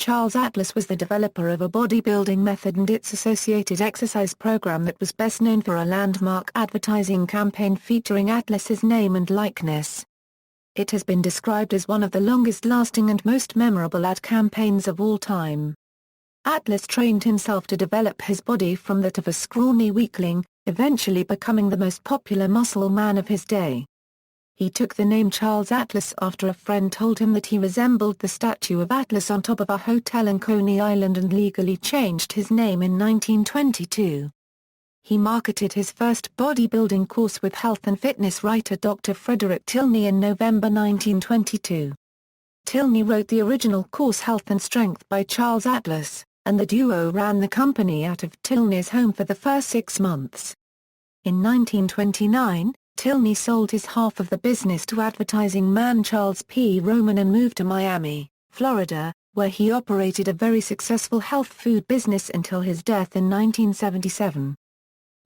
Charles Atlas was the developer of a bodybuilding method and its associated exercise program that was best known for a landmark advertising campaign featuring Atlas's name and likeness. It has been described as one of the longest-lasting and most memorable ad campaigns of all time. Atlas trained himself to develop his body from that of a scrawny weakling, eventually becoming the most popular muscle man of his day. He took the name Charles Atlas after a friend told him that he resembled the statue of Atlas on top of a hotel in Coney Island and legally changed his name in 1922. He marketed his first bodybuilding course with health and fitness writer Dr. Frederick Tilney in November 1922. Tilney wrote the original course Health and Strength by Charles Atlas, and the duo ran the company out of Tilney's home for the first 6 months. In 1929, Tilney sold his half of the business to advertising man Charles P. Roman and moved to Miami, Florida, where he operated a very successful health food business until his death in 1977.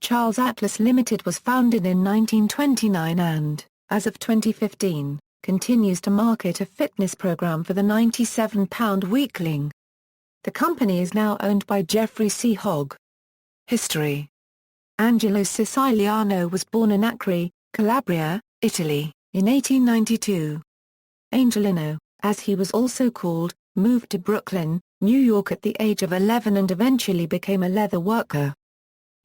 Charles Atlas Ltd was founded in 1929 and, as of 2015, continues to market a fitness program for the 97-pound weakling. The company is now owned by Jeffrey C. Hogue. History. Angelo Siciliano was born in Acre, Calabria, Italy, in 1892. Angelino, as he was also called, moved to Brooklyn, New York at the age of 11 and eventually became a leather worker.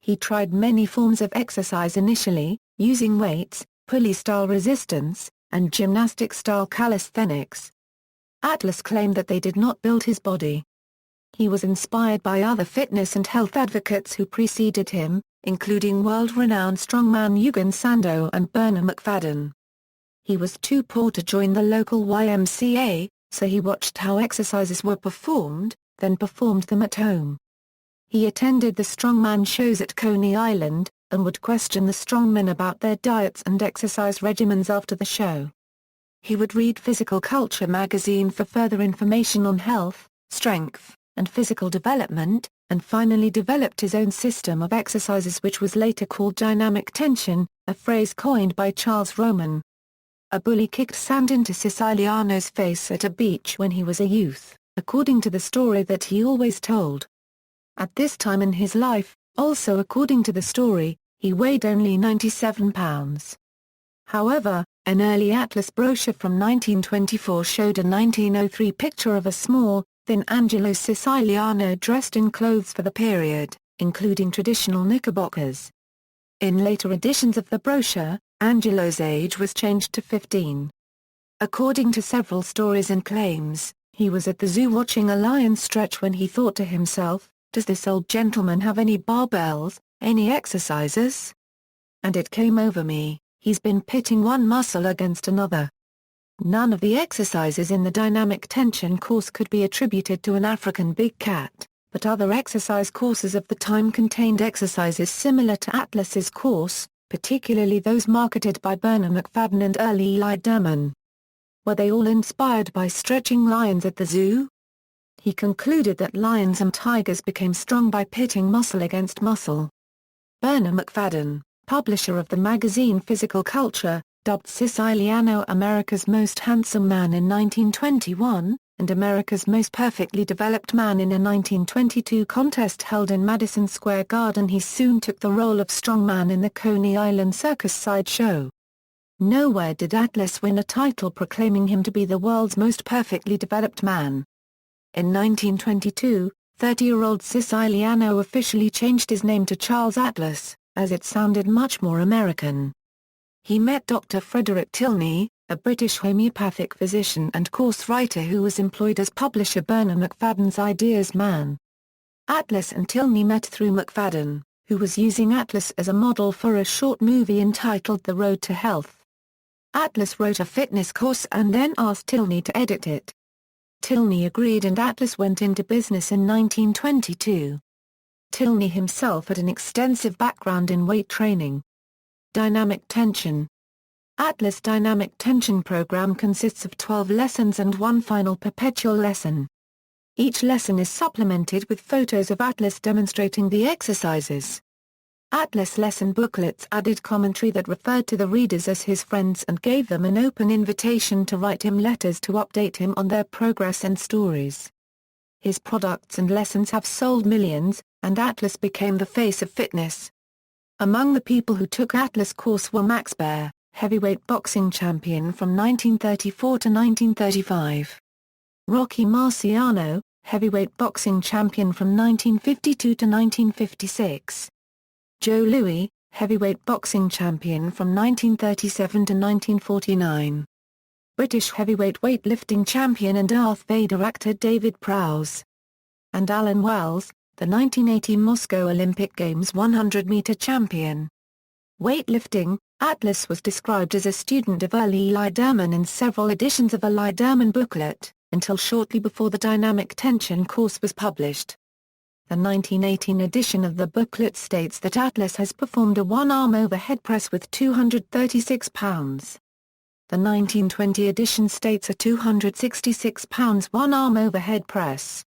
He tried many forms of exercise initially, using weights, pulley-style resistance, and gymnastic-style calisthenics. Atlas claimed that they did not build his body. He was inspired by other fitness and health advocates who preceded him, including world-renowned strongman Eugen Sandow and Bernard McFadden. He was too poor to join the local YMCA, so he watched how exercises were performed, then performed them at home. He attended the strongman shows at Coney Island, and would question the strongmen about their diets and exercise regimens after the show. He would read Physical Culture magazine for further information on health, strength, and physical development, and finally developed his own system of exercises which was later called dynamic tension, a phrase coined by Charles Roman. A bully kicked sand into Siciliano's face at a beach when he was a youth, according to the story that he always told. At this time in his life, also according to the story, he weighed only 97 pounds. However, an early Atlas brochure from 1924 showed a 1903 picture of a small, thin Angelo Siciliano dressed in clothes for the period, including traditional knickerbockers. In later editions of the brochure, Angelo's age was changed to 15. According to several stories and claims, he was at the zoo watching a lion stretch when he thought to himself, "Does this old gentleman have any barbells, any exercises? And it came over me, he's been pitting one muscle against another." None of the exercises in the dynamic tension course could be attributed to an African big cat, but other exercise courses of the time contained exercises similar to Atlas's course, particularly those marketed by Bernard McFadden and early Eli Derman. Were they all inspired by stretching lions at the zoo? He concluded that lions and tigers became strong by pitting muscle against muscle. Bernard McFadden, publisher of the magazine Physical Culture, dubbed Siciliano America's most handsome man in 1921, and America's most perfectly developed man in a 1922 contest held in Madison Square Garden. He soon took the role of strongman in the Coney Island Circus sideshow. Nowhere did Atlas win a title proclaiming him to be the world's most perfectly developed man. In 1922, 30-year-old Siciliano officially changed his name to Charles Atlas, as it sounded much more American. He met Dr. Frederick Tilney, a British homeopathic physician and course writer who was employed as publisher Bernard McFadden's ideas man. Atlas and Tilney met through McFadden, who was using Atlas as a model for a short movie entitled The Road to Health. Atlas wrote a fitness course and then asked Tilney to edit it. Tilney agreed and Atlas went into business in 1922. Tilney himself had an extensive background in weight training. Dynamic tension. Atlas Dynamic Tension program consists of 12 lessons and one final perpetual lesson. Each lesson is supplemented with photos of Atlas demonstrating the exercises. Atlas lesson booklets added commentary that referred to the readers as his friends and gave them an open invitation to write him letters to update him on their progress and stories. His products and lessons have sold millions, and Atlas became the face of fitness. Among the people who took Atlas' course were Max Baer, heavyweight boxing champion from 1934 to 1935. Rocky Marciano, heavyweight boxing champion from 1952 to 1956. Joe Louis, heavyweight boxing champion from 1937 to 1949. British heavyweight weightlifting champion and Darth Vader actor David Prowse. And Alan Wells, the 1980 Moscow Olympic Games 100-meter champion. Weightlifting, Atlas was described as a student of early Eli Derman in several editions of a Eli Derman booklet, until shortly before the Dynamic Tension course was published. The 1918 edition of the booklet states that Atlas has performed a one-arm overhead press with 236 pounds. The 1920 edition states a 266 pounds one-arm overhead press.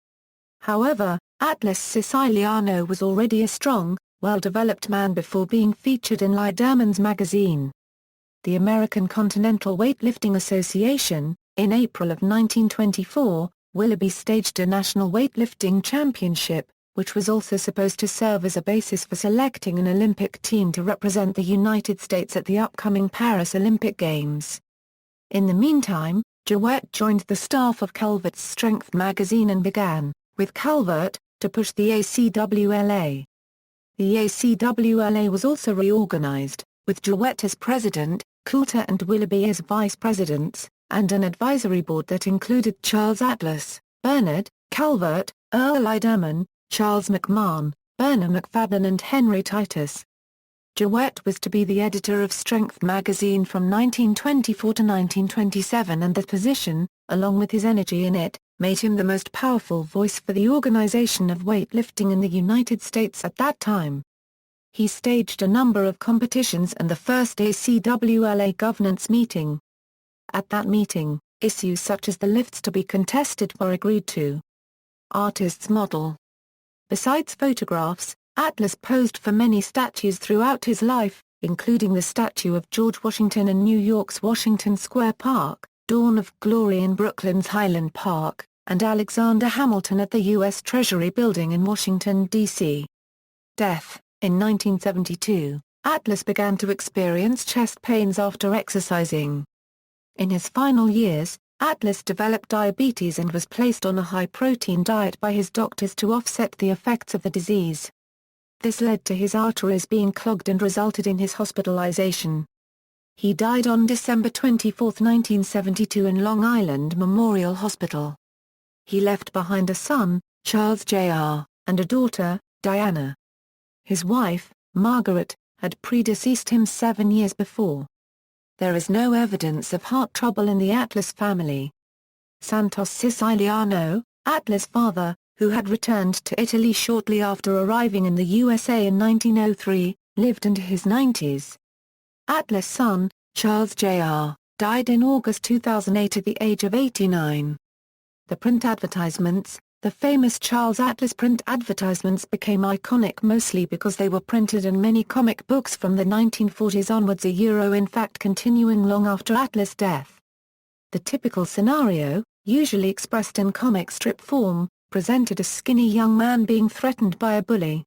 However, Atlas Siciliano was already a strong, well-developed man before being featured in Eli Derman's magazine. The American Continental Weightlifting Association, in April of 1924, Willoughby staged a national weightlifting championship, which was also supposed to serve as a basis for selecting an Olympic team to represent the United States at the upcoming Paris Olympic Games. In the meantime, Jowett joined the staff of Calvert's Strength magazine and began, with Calvert, to push the ACWLA. The ACWLA was also reorganized, with Jowett as president, Coulter and Willoughby as vice presidents, and an advisory board that included Charles Atlas, Bernard, Calvert, Earl Iderman, Charles McMahon, Bernard McFadden and Henry Titus. Jowett was to be the editor of Strength magazine from 1924 to 1927, and that position, along with his energy in it, made him the most powerful voice for the organization of weightlifting in the United States at that time. He staged a number of competitions and the first ACWLA governance meeting. At that meeting, issues such as the lifts to be contested were agreed to. Artist's model. Besides photographs, Atlas posed for many statues throughout his life, including the statue of George Washington in New York's Washington Square Park, Dawn of Glory in Brooklyn's Highland Park, and Alexander Hamilton at the U.S. Treasury Building in Washington, D.C. Death. In 1972, Atlas began to experience chest pains after exercising. In his final years, Atlas developed diabetes and was placed on a high-protein diet by his doctors to offset the effects of the disease. This led to his arteries being clogged and resulted in his hospitalization. He died on December 24, 1972 in Long Island Memorial Hospital. He left behind a son, Charles Jr., and a daughter, Diana. His wife, Margaret, had predeceased him 7 years before. There is no evidence of heart trouble in the Atlas family. Santos Siciliano, Atlas' father, who had returned to Italy shortly after arriving in the USA in 1903, lived into his 90s. Atlas' son, Charles Jr., died in August 2008 at the age of 89. The print advertisements. The famous Charles Atlas print advertisements became iconic mostly because they were printed in many comic books from the 1940s onwards, in fact continuing long after Atlas' death. The typical scenario, usually expressed in comic strip form, presented a skinny young man being threatened by a bully.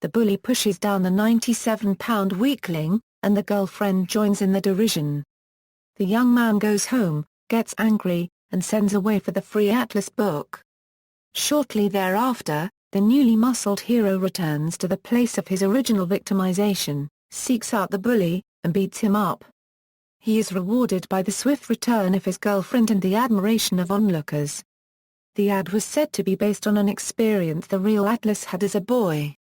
The bully pushes down the 97-pound weakling, and the girlfriend joins in the derision. The young man goes home, gets angry, and sends away for the free Atlas book. Shortly thereafter, the newly muscled hero returns to the place of his original victimization, seeks out the bully, and beats him up. He is rewarded by the swift return of his girlfriend and the admiration of onlookers. The ad was said to be based on an experience the real Atlas had as a boy.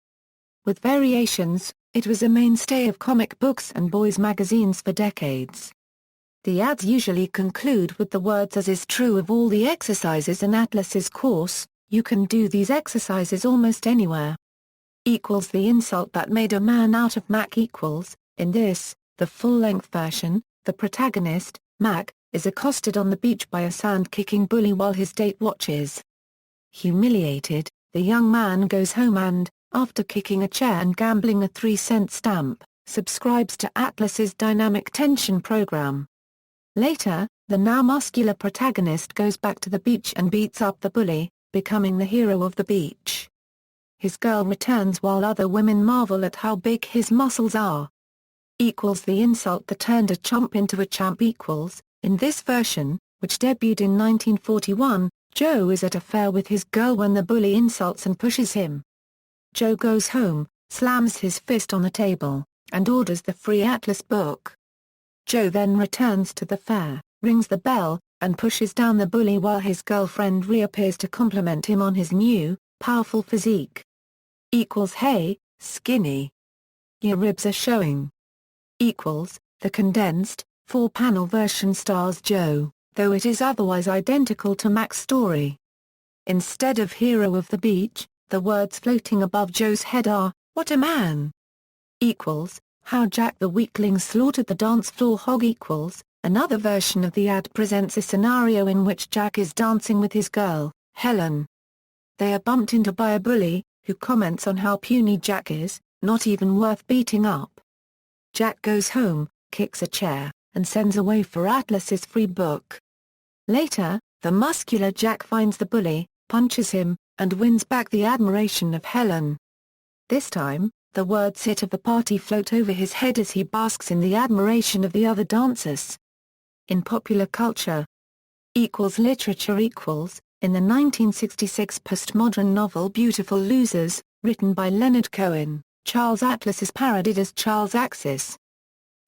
With variations, it was a mainstay of comic books and boys' magazines for decades. The ads usually conclude with the words, "As is true of all the exercises in Atlas's course, you can do these exercises almost anywhere." Equals the insult that made a man out of Mac equals. In this, the full-length version, the protagonist, Mac, is accosted on the beach by a sand-kicking bully while his date watches. Humiliated, the young man goes home and, after kicking a chair and gambling a 3-cent stamp, subscribes to Atlas's Dynamic Tension program. Later, the now muscular protagonist goes back to the beach and beats up the bully, becoming the hero of the beach. His girl returns while other women marvel at how big his muscles are. Equals the insult that turned a chump into a champ. Equals, in this version, which debuted in 1941, Joe is at a fair with his girl when the bully insults and pushes him. Joe goes home, slams his fist on the table, and orders the free Atlas book. Joe then returns to the fair, rings the bell, and pushes down the bully while his girlfriend reappears to compliment him on his new, powerful physique. Equals hey, skinny. Your ribs are showing. Equals, the condensed, 4-panel version stars Joe, though it is otherwise identical to Mac's story. Instead of hero of the beach, the words floating above Joe's head are, what a man! Equals, how Jack the weakling slaughtered the dance floor. Hogue. Equals, another version of the ad presents a scenario in which Jack is dancing with his girl, Helen. They are bumped into by a bully, who comments on how puny Jack is, not even worth beating up. Jack goes home, kicks a chair, and sends away for Atlas's free book. Later, the muscular Jack finds the bully, punches him, and wins back the admiration of Helen. This time, the words hit of the party float over his head as he basks in the admiration of the other dancers. In popular culture. Equals literature. Equals, in the 1966 postmodern novel Beautiful Losers, written by Leonard Cohen, Charles Atlas is parodied as Charles Axis.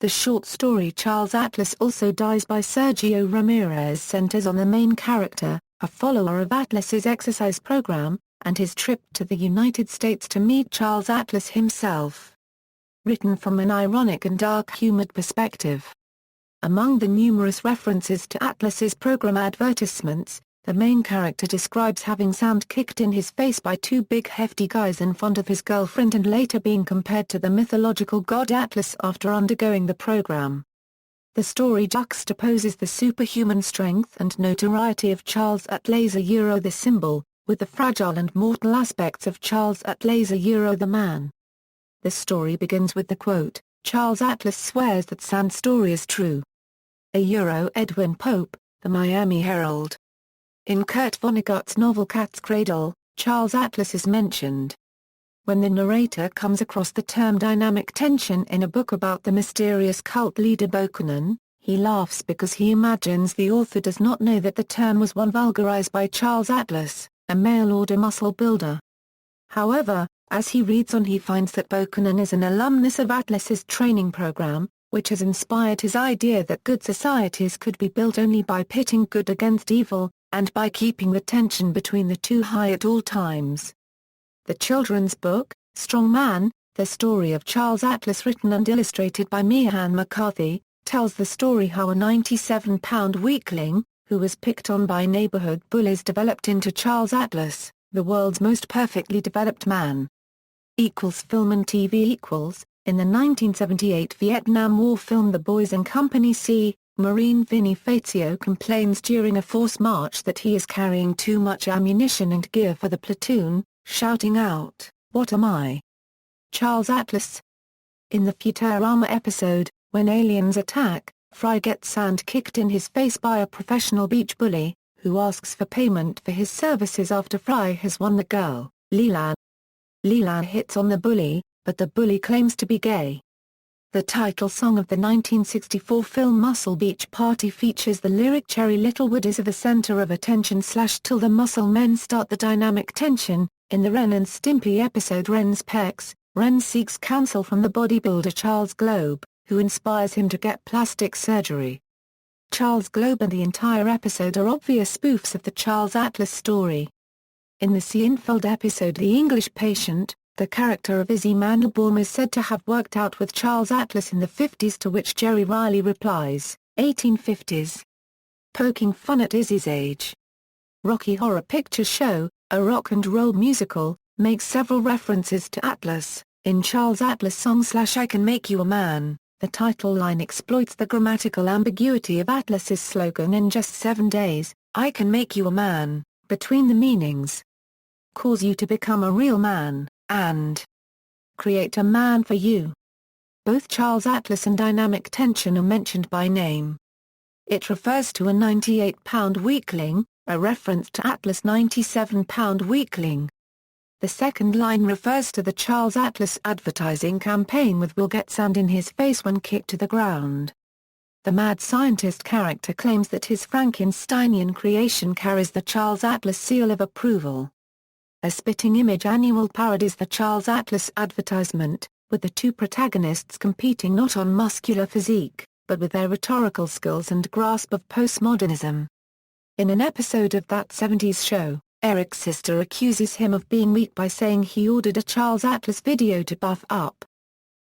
The short story Charles Atlas Also Dies by Sergio Ramirez centers on the main character, a follower of Atlas's exercise program, and his trip to the United States to meet Charles Atlas himself. Written from an ironic and dark-humored perspective. Among the numerous references to Atlas's program Advertisements, the main character describes having sand kicked in his face by two big hefty guys in front of his girlfriend and later being compared to the mythological god Atlas after undergoing the program. The story juxtaposes the superhuman strength and notoriety of Charles Atlas the symbol, with the fragile and mortal aspects of Charles Atlas the man. The story begins with the quote, Charles Atlas swears that sand story is true. Edwin Pope, The Miami Herald. In Kurt Vonnegut's novel Cat's Cradle, Charles Atlas is mentioned. When the narrator comes across the term dynamic tension in a book about the mysterious cult leader Bokonon, he laughs because he imagines the author does not know that the term was one vulgarized by Charles Atlas, a mail-order muscle builder. However, as he reads on he finds that Bokonon is an alumnus of Atlas's training program, which has inspired his idea that good societies could be built only by pitting good against evil, and by keeping the tension between the two high at all times. The children's book, Strong Man, the story of Charles Atlas written and illustrated by Meehan McCarthy, tells the story how a 97-pound weakling, who was picked on by neighborhood bullies developed into Charles Atlas, the world's most perfectly developed man. Film and TV. In the 1978 Vietnam War film The Boys and Company C, Marine Vinnie Fazio complains during a force march that he is carrying too much ammunition and gear for the platoon, shouting out, "What am I? Charles Atlas?" In the Futurama episode, When Aliens Attack, Fry gets sand kicked in his face by a professional beach bully, who asks for payment for his services after Fry has won the girl, Leland. Leland hits on the bully, but the bully claims to be gay. The title song of the 1964 film Muscle Beach Party features the lyric Cherry Littlewood is the center of attention / till the muscle men start the dynamic tension. In the Ren and Stimpy episode Ren's Pecs, Ren seeks counsel from the bodybuilder Charles Globe, who inspires him to get plastic surgery. Charles Globe and the entire episode are obvious spoofs of the Charles Atlas story. In the Seinfeld episode The English Patient, the character of Izzy Mandelbaum is said to have worked out with Charles Atlas in the 50s, to which Jerry Riley replies, 1850s. Poking fun at Izzy's age. Rocky Horror Picture Show, a rock and roll musical, makes several references to Atlas. In Charles Atlas' song I Can Make You a Man, the title line exploits the grammatical ambiguity of Atlas's slogan in just 7 days, I can make you a man, between the meanings. Cause you to become a real man, and create a man for you. Both Charles Atlas and dynamic tension are mentioned by name. It refers to a 98-pound weakling, a reference to Atlas' 97-pound weakling. The second line refers to the Charles Atlas advertising campaign with "Will get sand in his face when kicked to the ground." The mad scientist character claims that his Frankensteinian creation carries the Charles Atlas seal of approval. A spitting image annual parodies the Charles Atlas advertisement, with the two protagonists competing not on muscular physique, but with their rhetorical skills and grasp of postmodernism. In an episode of That 70s Show, Eric's sister accuses him of being weak by saying he ordered a Charles Atlas video to buff up.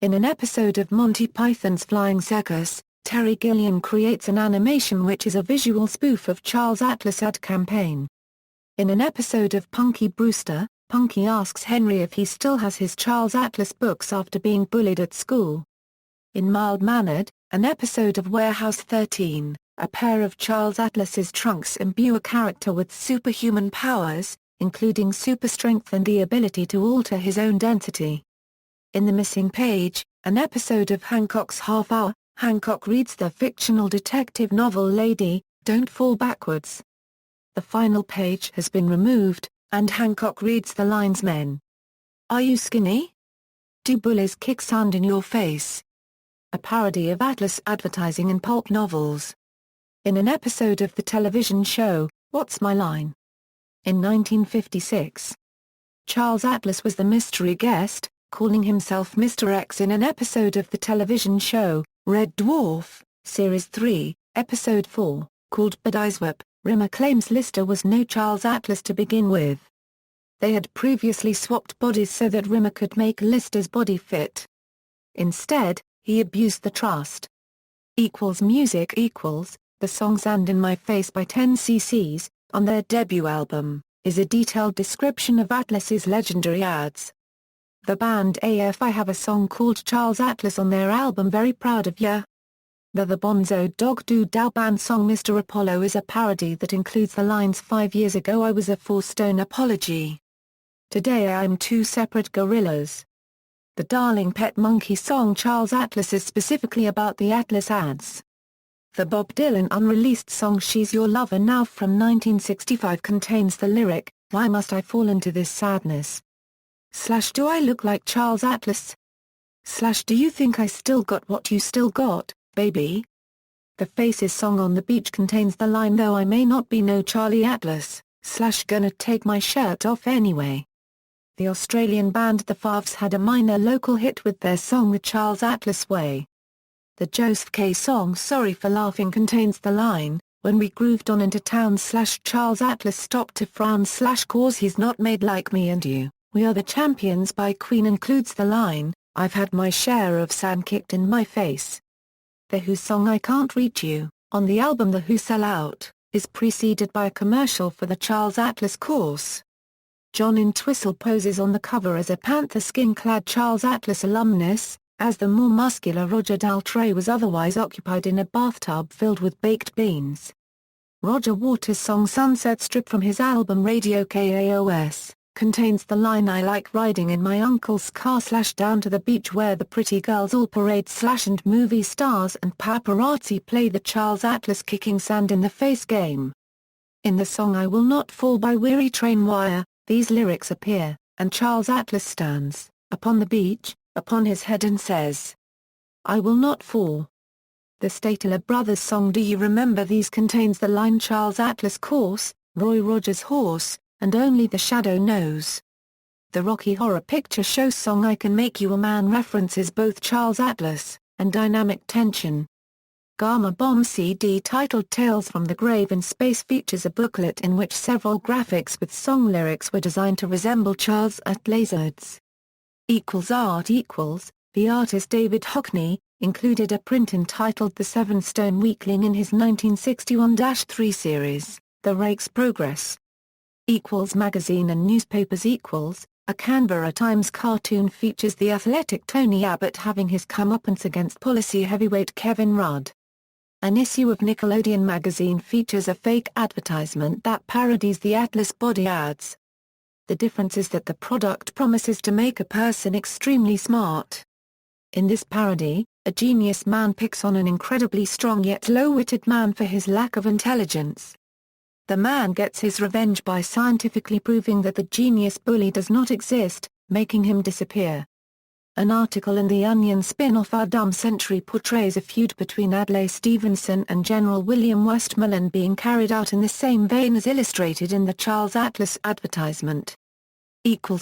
In an episode of Monty Python's Flying Circus, Terry Gilliam creates an animation which is a visual spoof of Charles Atlas' ad campaign. In an episode of Punky Brewster, Punky asks Henry if he still has his Charles Atlas books after being bullied at school. In Mild-Mannered, an episode of Warehouse 13, a pair of Charles Atlas's trunks imbue a character with superhuman powers, including super strength and the ability to alter his own density. In The Missing Page, an episode of Hancock's Half Hour, Hancock reads the fictional detective novel Lady, Don't Fall Backwards. The final page has been removed, and Hancock reads the lines "Men. Are you skinny? Do bullies kick sand in your face?" A parody of Atlas advertising in pulp novels. In an episode of the television show, What's My Line? In 1956. Charles Atlas was the mystery guest, calling himself Mr. X in an episode of the television show, Red Dwarf, Series 3, Episode 4, called Badiswap. Rimmer claims Lister was no Charles Atlas to begin with. They had previously swapped bodies so that Rimmer could make Lister's body fit. Instead, he abused the trust. Music equals, the song "Sand in My Face" by 10cc, on their debut album, is a detailed description of Atlas's legendary ads. The band AFI have a song called Charles Atlas on their album Very Proud of Ya. The Bonzo Dog Doo Dah Band song Mr. Apollo is a parody that includes the lines "5 years ago I was a 4-stone apology. Today I'm 2 separate gorillas." The Darling Pet Monkey song Charles Atlas is specifically about the Atlas ads. The Bob Dylan unreleased song She's Your Lover Now from 1965 contains the lyric, "Why must I fall into this sadness? / do I look like Charles Atlas? / do you think I still got what you still got, baby?" The Faces song On the Beach contains the line "Though I may not be no Charlie Atlas, / gonna take my shirt off anyway." The Australian band The Favs had a minor local hit with their song The Charles Atlas Way. The Joseph K song Sorry for Laughing contains the line, "When we grooved on into town / Charles Atlas stopped to frown / cause he's not made like me and you, We Are the Champions" by Queen includes the line, "I've had my share of sand kicked in my face." The Who song I Can't Reach You, on the album The Who Sell Out, is preceded by a commercial for the Charles Atlas course. John Entwistle poses on the cover as a panther skin-clad Charles Atlas alumnus, as the more muscular Roger Daltrey was otherwise occupied in a bathtub filled with baked beans. Roger Waters' song Sunset Strip from his album Radio KAOS, contains the line "I like riding in my uncle's car / down to the beach where the pretty girls all parade / and movie stars and paparazzi play the Charles Atlas kicking sand in the face game." In the song I Will Not Fall by Weary Train Wire, these lyrics appear, and Charles Atlas stands, upon the beach, upon his head and says, "I will not fall." The Statler Brothers song Do You Remember These contains the line "Charles Atlas course, Roy Rogers horse, and only the shadow knows." The Rocky Horror Picture Show song I Can Make You a Man references both Charles Atlas and dynamic tension. Gamma Bomb CD titled Tales from the Grave in Space features a booklet in which several graphics with song lyrics were designed to resemble Charles Atlas's. Art equals, the artist David Hockney, included a print entitled The Seven Stone Weakling in his 1961-3 series, The Rake's Progress. Magazine and newspapers equals, a Canberra Times cartoon features the athletic Tony Abbott having his comeuppance against policy heavyweight Kevin Rudd. An issue of Nickelodeon magazine features a fake advertisement that parodies the Atlas body ads. The difference is that the product promises to make a person extremely smart. In this parody, a genius man picks on an incredibly strong yet low-witted man for his lack of intelligence. the man gets his revenge by scientifically proving that the genius bully does not exist, making him disappear. An article in The Onion spin-off Our Dumb Century portrays a feud between Adlai Stevenson and General William Westmoreland being carried out in the same vein as illustrated in the Charles Atlas advertisement.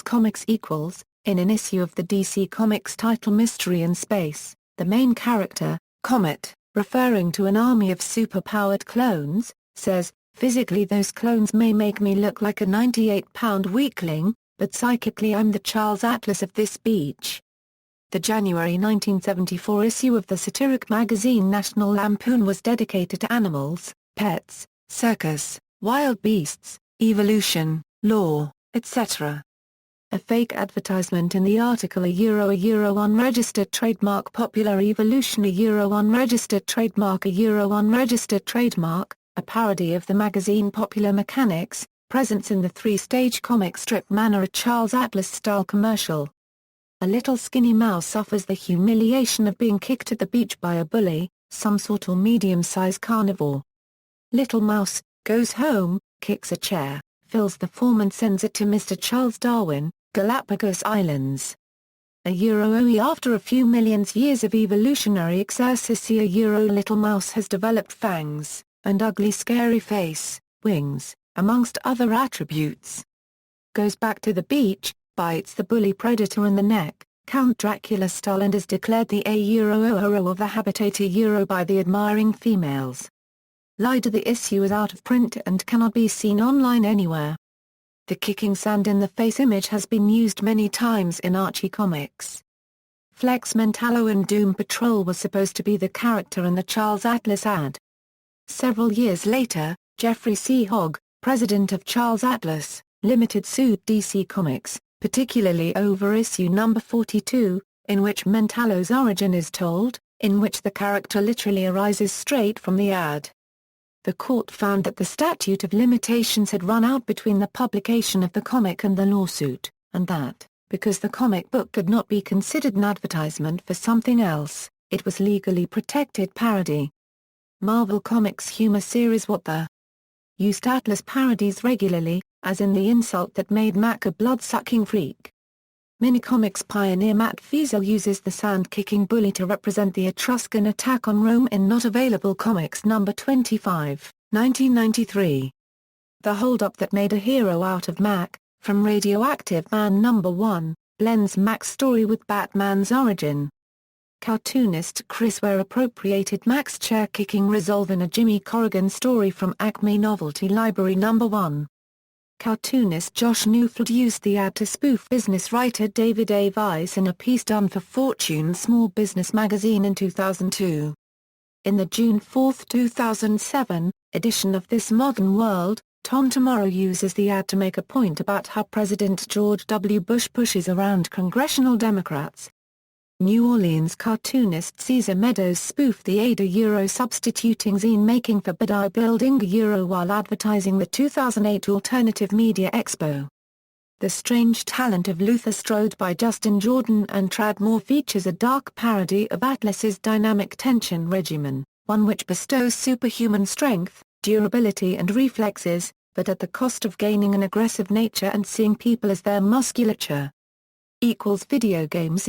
Comics In an issue of the DC Comics title Mystery in Space, the main character, Comet, referring to an army of super-powered clones, says, "Physically those clones may make me look like a 98-pound weakling, but psychically I'm the Charles Atlas of this beach." The January 1974 issue of the satiric magazine National Lampoon was dedicated to animals, pets, circus, wild beasts, evolution, law, etc. A fake advertisement in the article a unregistered trademark popular evolution unregistered trademark unregistered trademark, a parody of the magazine Popular Mechanics, presents in the three-stage comic strip manner a Charles Atlas-style commercial. A little skinny mouse suffers the humiliation of being kicked at the beach by a bully, some sort or medium-sized carnivore. Little mouse, goes home, kicks a chair, fills the form and sends it to Mr. Charles Darwin, Galapagos Islands. After a few million years of evolutionary exercise little mouse has developed fangs, and ugly scary face, wings, amongst other attributes. Goes back to the beach, bites the bully predator in the neck, Count Dracula style, and is declared the hero of the habitat by the admiring females. The issue is out of print and cannot be seen online anywhere. The kicking sand in the face image has been used many times in Archie comics. Flex Mentallo in Doom Patrol was supposed to be the character in the Charles Atlas ad. Several years later, Jeffrey C. Hogue, president of Charles Atlas Ltd, sued DC Comics, particularly over issue number 42, in which Mentallo's origin is told, in which the character literally arises straight from the ad. The court found that the statute of limitations had run out between the publication of the comic and the lawsuit, and that, because the comic book could not be considered an advertisement for something else, it was legally protected parody. Marvel Comics humor series What the? Used Atlas parodies regularly, as in the insult that made Mac a blood-sucking freak. Minicomics pioneer Matt Feasel uses the sand-kicking bully to represent the Etruscan attack on Rome in Not Available Comics No. 25, 1993. The hold-up that made a hero out of Mac, from Radioactive Man No. 1, blends Mac's story with Batman's origin. Cartoonist Chris Ware appropriated Mac's chair-kicking resolve in a Jimmy Corrigan story from Acme Novelty Library No. 1. Cartoonist Josh Neufeld used the ad to spoof business writer David A. Weiss in a piece done for Fortune Small Business magazine in 2002. In the June 4, 2007, edition of This Modern World, Tom Tomorrow uses the ad to make a point about how President George W. Bush pushes around congressional Democrats. New Orleans cartoonist Cesar Meadows spoofed the Ada substituting zine making for bodybuilding while advertising the 2008 Alternative Media Expo. The Strange Talent of Luther Strode by Justin Jordan and Tradd Moore features a dark parody of Atlas's dynamic tension regimen, one which bestows superhuman strength, durability and reflexes, but at the cost of gaining an aggressive nature and seeing people as their musculature. Video games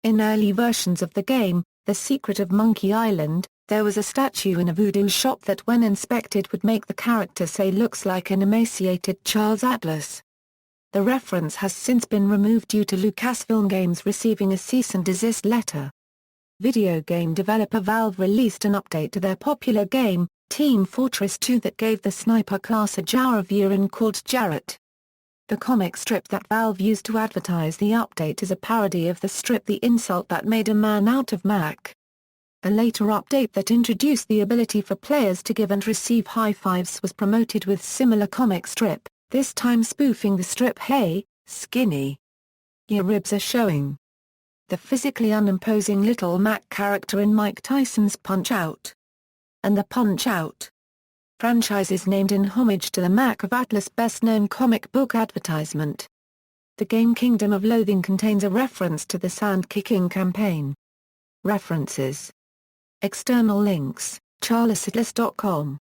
In early versions of the game, The Secret of Monkey Island, there was a statue in a voodoo shop that when inspected would make the character say looks like an emaciated Charles Atlas. The reference has since been removed due to Lucasfilm Games receiving a cease and desist letter. Video game developer Valve released an update to their popular game, Team Fortress 2, that gave the sniper class a jar of urine called Jarrett. The comic strip that Valve used to advertise the update is a parody of the strip The Insult That Made a Man Out of Mac. A later update that introduced the ability for players to give and receive high fives was promoted with similar comic strip, this time spoofing the strip Hey, Skinny, Your Ribs Are Showing. The physically unimposing Little Mac character in Mike Tyson's Punch-Out! And the Punch-Out! franchise is named in homage to the Mac of Atlas' best-known comic book advertisement. The game Kingdom of Loathing contains a reference to the sand-kicking campaign. References. External links, charlesatlas.com